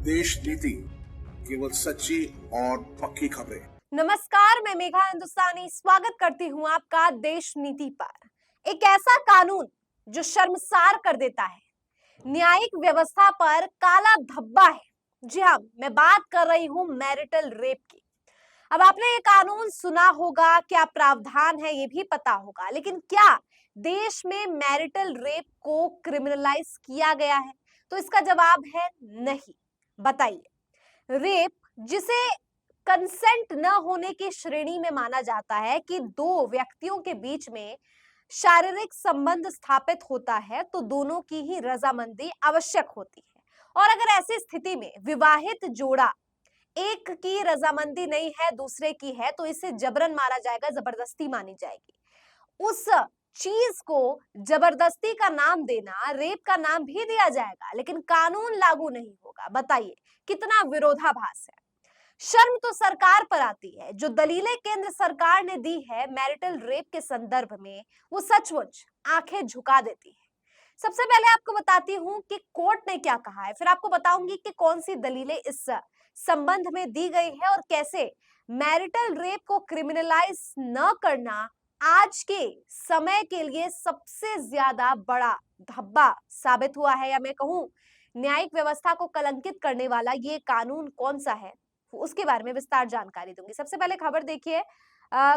देश नीति, केवल सच्ची और पक्की खबरें। नमस्कार, मैं मेघा हिंदुस्तानी स्वागत करती हूँ आपका देश नीति पर। एक ऐसा कानून जो शर्मसार कर देता है, न्यायिक व्यवस्था पर काला धब्बा है। जी हाँ, मैं बात कर रही हूँ मैरिटल रेप की। अब आपने ये कानून सुना होगा, क्या प्रावधान है ये भी पता होगा, लेकिन क्या देश में मैरिटल रेप को क्रिमिनलाइज किया गया है? तो इसका जवाब है नहीं। बताइए, रेप जिसे कंसेंट न होने की श्रेणी में माना जाता है कि दो व्यक्तियों के बीच में शारीरिक संबंध स्थापित होता है तो दोनों की ही रजामंदी आवश्यक होती है। और अगर ऐसी स्थिति में विवाहित जोड़ा एक की रजामंदी नहीं है, दूसरे की है, तो इसे जबरन मारा जाएगा, जबरदस्ती मानी जाएगी। उस चीज को जबरदस्ती का नाम देना, रेप का नाम भी दिया जाएगा, लेकिन कानून लागू नहीं होगा। बताइए कितना विरोधाभास है। शर्म तो सरकार पर आती है। जो दलीलें केंद्र सरकार ने दी है मैरिटल रेप के संदर्भ में, वो सचमुच आंखें झुका देती है। सबसे पहले आपको बताती हूं कि कोर्ट ने क्या कहा है, फिर आपको बताऊंगी कि कौन सी दलीलें इस संबंध में दी गई है और कैसे मैरिटल रेप को क्रिमिनलाइज न करना आज के समय के लिए सबसे ज्यादा बड़ा धब्बा साबित हुआ है, या मैं कहूं न्यायिक व्यवस्था को कलंकित करने वाला ये कानून कौन सा है, उसके बारे में विस्तार जानकारी दूंगी। सबसे पहले खबर देखिए।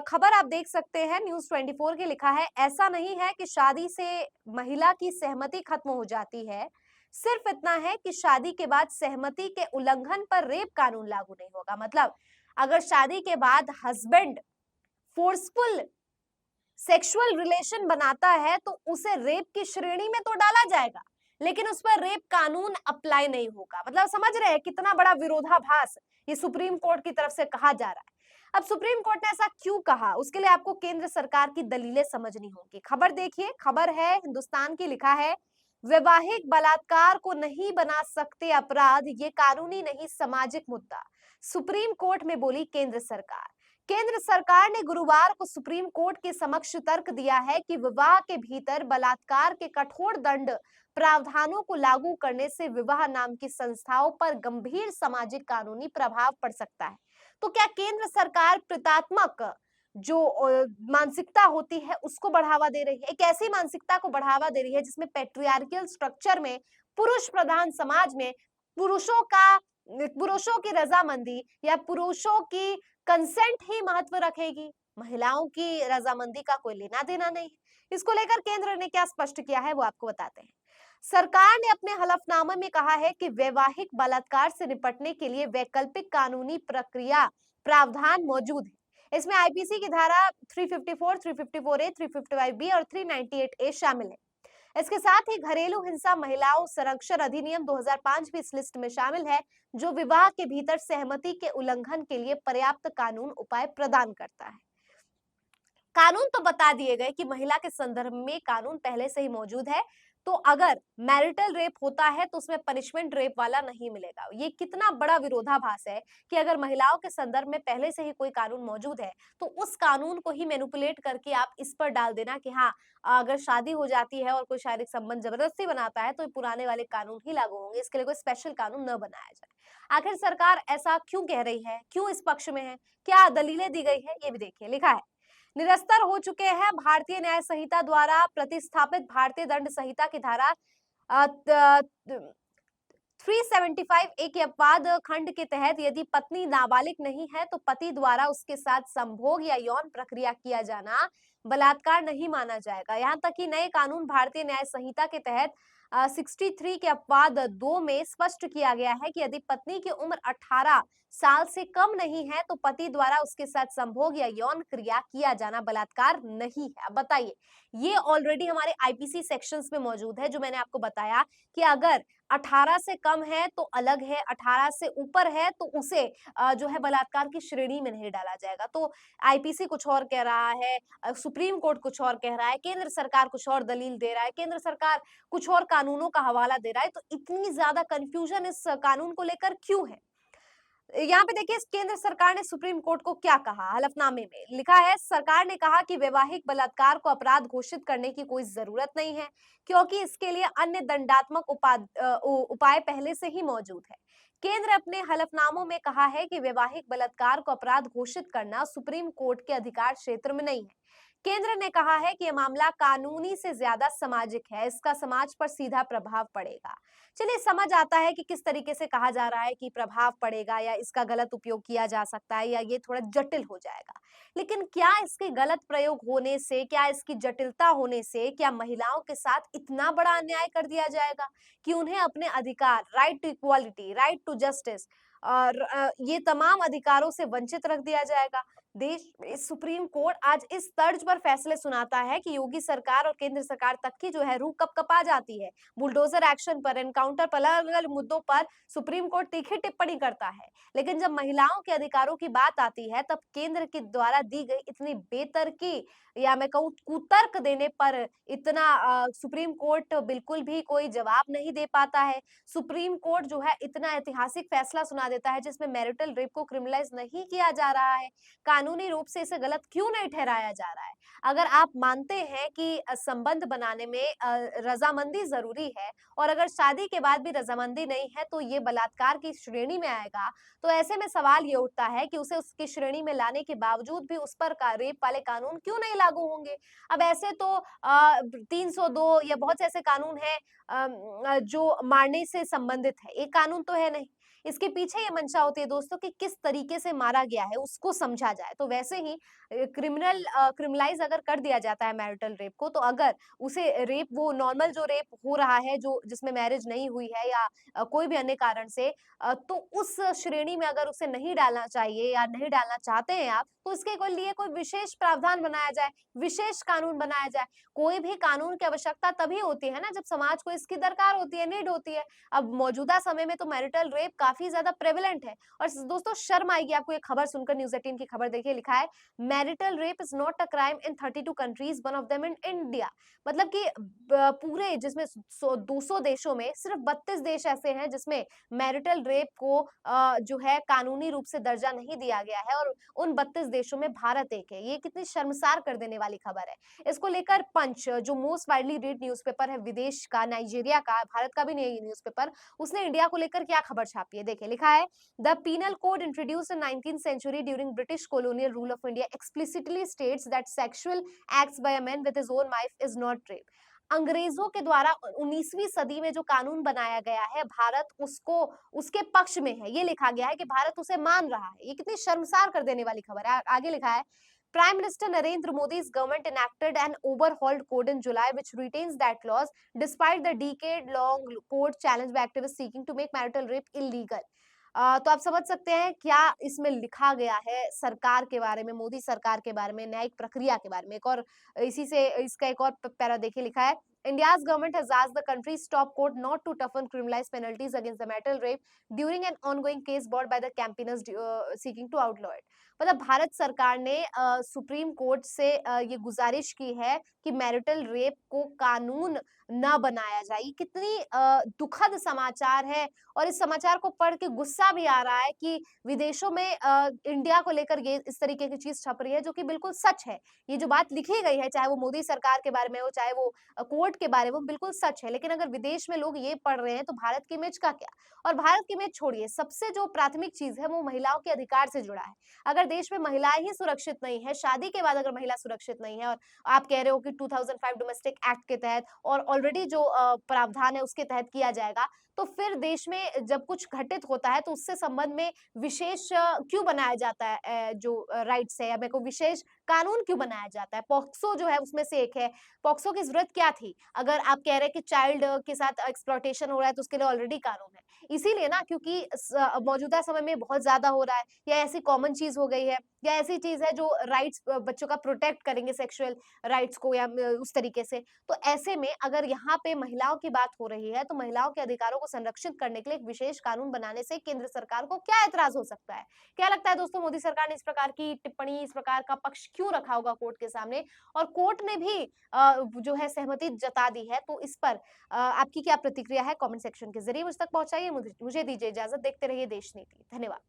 खबर आप देख सकते हैं न्यूज़ 24 के लिखा है, ऐसा नहीं है कि शादी से महिला की सहमति खत्म हो जाती है, सिर्फ इतना है कि शादी के बाद सहमति के उल्लंघन पर रेप कानून लागू नहीं होगा। मतलब अगर शादी के बाद हस्बैंड फोर्सफुल सेक्सुअल रिलेशन बनाता है तो उसे रेप की श्रेणी में तो डाला जाएगा, लेकिन उस पर रेप कानून अप्लाई नहीं होगा। मतलब समझ रहे हैं कितना बड़ा विरोधाभास ये सुप्रीम कोर्ट की तरफ से कहा जा रहा है। अब सुप्रीम कोर्ट ने ऐसा क्यों कहा, उसके लिए आपको केंद्र सरकार की दलीलें समझनी होंगी। खबर देखिए, खबर है हिंदुस्तान की, लिखा है वैवाहिक बलात्कार को नहीं बना सकते अपराध, ये कानूनी नहीं सामाजिक मुद्दा, सुप्रीम कोर्ट में बोली केंद्र सरकार। केंद्र सरकार ने गुरुवार को सुप्रीम कोर्ट के समक्ष तर्क दिया है कि विवाह के भीतर बलात्कार के कठोर दंड प्रावधानों को लागू करने से विवाह नाम की संस्थाओं पर गंभीर सामाजिक कानूनी प्रभाव पड़ सकता है। तो क्या केंद्र सरकार प्रतात्मक जो मानसिकता होती है उसको बढ़ावा दे रही है? एक ऐसी मानसिकता को बढ़ावा दे रही है जिसमें पैट्रियार्कियल स्ट्रक्चर में, पुरुष प्रधान समाज में पुरुषों की रजामंदी या पुरुषों की कंसेंट ही महत्व रखेगी, महिलाओं की रजामंदी का कोई लेना देना नहीं है। इसको लेकर केंद्र ने क्या स्पष्ट किया है वो आपको बताते हैं। सरकार ने अपने हलफनामे में कहा है कि वैवाहिक बलात्कार से निपटने के लिए वैकल्पिक कानूनी प्रक्रिया प्रावधान मौजूद है। इसमें आईपीसी की धारा 354, 354A, 355B और 398A शामिल है। इसके साथ ही घरेलू हिंसा महिलाओं संरक्षण अधिनियम 2005 भी इस लिस्ट में शामिल है, जो विवाह के भीतर सहमति के उल्लंघन के लिए पर्याप्त कानून उपाय प्रदान करता है। कानून तो बता दिए गए कि महिला के संदर्भ में कानून पहले से ही मौजूद है, तो अगर मैरिटल रेप होता है तो उसमें पनिशमेंट रेप वाला नहीं मिलेगा। ये कितना बड़ा विरोधाभास है कि अगर महिलाओं के संदर्भ में पहले से ही कोई कानून मौजूद है तो उस कानून को ही मैनिपुलेट करके आप इस पर डाल देना कि हाँ, अगर शादी हो जाती है और कोई शारीरिक संबंध जबरदस्ती बनाता है तो पुराने वाले कानून ही लागू होंगे, इसके लिए कोई स्पेशल कानून न बनाया जाए। आखिर सरकार ऐसा क्यों कह रही है, क्यों इस पक्ष में है, क्या दलीलें दी गई है, ये भी देखिए। लिखा है निरस्तर हो चुके हैं भारतीय न्याय संहिता द्वारा प्रतिस्थापित भारतीय दंड संहिता की धारा 375A के अपवाद खंड के तहत यदि पत्नी नाबालिग नहीं है तो पति द्वारा उसके साथ संभोग या यौन प्रक्रिया किया जाना बलात्कार नहीं माना जाएगा। यहाँ तक कि नए कानून भारतीय न्याय संहिता के तहत 63 के अपवाद 2 में स्पष्ट किया गया है कि यदि पत्नी की उम्र 18 साल से कम नहीं है तो पति द्वारा उसके साथ संभोग या यौन क्रिया किया जाना बलात्कार नहीं है। अब बताइए, ये ऑलरेडी हमारे आईपीसी सेक्शंस में मौजूद है, जो मैंने आपको बताया कि अगर 18 से कम है तो अलग है, 18 से ऊपर है तो उसे जो है बलात्कार की श्रेणी में नहीं डाला जाएगा। तो आईपीसी कुछ और कह रहा है, सुप्रीम कोर्ट कुछ और कह रहा है, केंद्र सरकार कुछ और दलील दे रहा है, केंद्र सरकार कुछ और कानूनों का हवाला दे रहा है। तो इतनी ज्यादा कंफ्यूजन इस कानून को लेकर क्यों है? यहाँ पे देखिए केंद्र सरकार ने सुप्रीम कोर्ट को क्या कहा हलफनामे में लिखा है, सरकार ने कहा कि वैवाहिक बलात्कार को अपराध घोषित करने की कोई जरूरत नहीं है क्योंकि इसके लिए अन्य दंडात्मक उपाय पहले से ही मौजूद है। केंद्र अपने हलफनामों में कहा है कि वैवाहिक बलात्कार को अपराध घोषित करना सुप्रीम कोर्ट के अधिकार क्षेत्र में नहीं है। केंद्र ने कहा है कि यह मामला कानूनी से ज्यादा सामाजिक है, इसका समाज पर सीधा प्रभाव पड़ेगा। चलिए समझ आता है कि किस तरीके से कहा जा रहा है कि प्रभाव पड़ेगा या इसका गलत उपयोग किया जा सकता है या ये थोड़ा जटिल हो जाएगा। लेकिन क्या इसके गलत प्रयोग होने से, क्या इसकी जटिलता होने से, क्या महिलाओं के साथ इतना बड़ा अन्याय कर दिया जाएगा कि उन्हें अपने अधिकार, right to equality, right to justice और ये तमाम अधिकारों से वंचित रख दिया जाएगा? देश में सुप्रीम कोर्ट आज इस तर्ज पर फैसले सुनाता है कि योगी सरकार और केंद्र सरकार तक की जो है रूह कपकपा जाती है। बुलडोजर एक्शन पर, एनकाउंटर पर, अलग-अलग मुद्दों पर सुप्रीम कोर्ट तीखी टिप्पणी करता है। लेकिन जब महिलाओं के अधिकारों की बात आती है, तब केंद्र के द्वारा दी गई इतनी बेतरकी या मैं कहूँ कुतर्क देने पर इतना सुप्रीम कोर्ट बिल्कुल भी कोई जवाब नहीं दे पाता है। सुप्रीम कोर्ट जो है इतना ऐतिहासिक फैसला सुना देता है जिसमें मैरिटल रेप को क्रिमिनलाइज नहीं किया जा रहा है। कानूनी रूप से इसे गलत क्यों नहीं ठहराया जा रहा है? अगर आप मानते हैं कि संबंध बनाने में रजामंदी जरूरी है और अगर शादी के बाद भी रजामंदी नहीं है तो ये बलात्कार की श्रेणी में आएगा, तो ऐसे में सवाल ये उठता है कि उसे उसकी श्रेणी में लाने के बावजूद भी उस पर रेप वाले कानून क्यों नहीं लागू होंगे? अब ऐसे तो 302 या बहुत से ऐसे कानून हैं जो मारने से संबंधित है, एक कानून तो है नहीं। इसके पीछे ये मंशा होती है दोस्तों कि किस तरीके से मारा गया है उसको समझा जाए। तो वैसे ही क्रिमिनलाइज अगर कर दिया जाता है मैरिटल रेप को, तो अगर उसे रेप वो नॉर्मल जो रेप हो रहा है जो जिसमें मैरिज नहीं हुई है या कोई भी अन्य कारण से तो उस श्रेणी में अगर उसे नहीं डालना चाहिए या नहीं डालना चाहते हैं आप, तो इसके लिए कोई विशेष प्रावधान बनाया जाए, विशेष कानून बनाया जाए। कोई भी कानून की आवश्यकता तभी होती है ना जब समाज को इसकी दरकार होती है, नीड होती है। अब मौजूदा समय में तो मैरिटल रेप काफी ज्यादा प्रेवलेंट है और दोस्तों शर्म आएगी आपको ये खबर सुनकर। न्यूज़ 18 की खबर देखिए, लिखा है marital rape is not a crime in 32 countries, one of them in India. मतलब कि पूरे जिसमें 200 देशों में सिर्फ 32 देश ऐसे हैं जिसमें मैरिटल रेप को जो है कानूनी रूप से दर्जा नहीं दिया गया है और उन 32 देशों में भारत एक है। ये कितनी शर्मसार कर देने वाली खबर है। इसको लेकर पंच जो मोस्ट वाइडली रीड न्यूज़पेपर है विदेश का, नाइजीरिया का, भारत का भी नहीं है ये न्यूज़पेपर, उसने इंडिया को लेकर क्या खबर छापी है देखिए। लिखा है the penal code introduced in 19th century during British colonial rule of India explicitly states that sexual acts by a man with his own wife is not rape। अंग्रेजों के द्वारा 19वीं सदी में जो कानून बनाया गया है, भारत उसको उसके पक्ष में है। ये लिखा गया है कि भारत उसे मान रहा है। ये कितनी शर्मसार कर देने वाली खबर है। आगे लिखा है Prime Minister Narendra Modi's government enacted an overhauled code in July which retains that clause despite the decade-long code challenged by activists seeking to make marital rape illegal। तो आप समझ सकते हैं क्या इसमें लिखा गया है सरकार के बारे में, मोदी सरकार के बारे में, न्यायिक प्रक्रिया के बारे में। एक और इसी से इसका एक और पैरा देखिए, लिखा है India's government has asked the country's top court not to toughen criminalized penalties against the marital rape during an ongoing case brought by the campaigners seeking to outlaw it। मतलब भारत सरकार ने सुप्रीम कोर्ट से ये गुजारिश की है कि marital rape को कानून न बनाया जाए। ये कितनी दुखद समाचार है और इस समाचार को पढ़ के गुस्सा भी आ रहा है कि विदेशों में इंडिया को लेकर ये इस तरीके की चीज छप रही है जो कि बिल्कुल सच है। ये जो बात लिखी गई है, चाहे वो मोदी सरकार के बारे में हो, चाहे वो कोर्ट के बारे में, वो बिल्कुल सच है। लेकिन अगर विदेश में लोग ये पढ़ रहे हैं तो भारत की इमेज का क्या? और भारत की इमेज छोड़िए, सबसे जो प्राथमिक चीज है वो महिलाओं के अधिकार से जुड़ा है। अगर देश में महिलाएं ही सुरक्षित नहीं है, शादी के बाद अगर महिला सुरक्षित नहीं है और आप कह रहे हो कि 2005 डोमेस्टिक एक्ट के तहत और ऑलरेडी जो प्रावधान है उसके तहत किया जाएगा, तो फिर देश में जब कुछ घटित होता है तो उससे संबंध में विशेष क्यों बनाया जाता है जो राइट्स है या मेरे को विशेष कानून क्यों बनाया जाता है? पॉक्सो जो है उसमें से एक है। पॉक्सो की जरूरत क्या थी? अगर आप कह रहे हैं कि चाइल्ड के साथ एक्सप्लॉयटेशन हो रहा है तो उसके लिए ऑलरेडी कानून है। इसीलिए ना, क्योंकि मौजूदा समय में बहुत ज्यादा हो रहा है या ऐसी कॉमन चीज हो गई है या ऐसी चीज है जो राइट्स बच्चों का प्रोटेक्ट करेंगे, सेक्सुअल राइट्स को या उस तरीके से। तो ऐसे में अगर यहाँ पे महिलाओं की बात हो रही है तो महिलाओं के अधिकारों को संरक्षित करने के लिए एक विशेष कानून बनाने से केंद्र सरकार को क्या ऐतराज हो सकता है? क्या लगता है दोस्तों, मोदी सरकार ने इस प्रकार की टिप्पणी, इस प्रकार का पक्ष क्यों रखा होगा कोर्ट के सामने? और कोर्ट ने भी जो है सहमति जता दी है, तो इस पर आपकी क्या प्रतिक्रिया है? कमेंट सेक्शन के जरिए मुझ तक पहुंचाइए। मुझे दीजिए इजाजत। देखते रहिए देश नीति। धन्यवाद।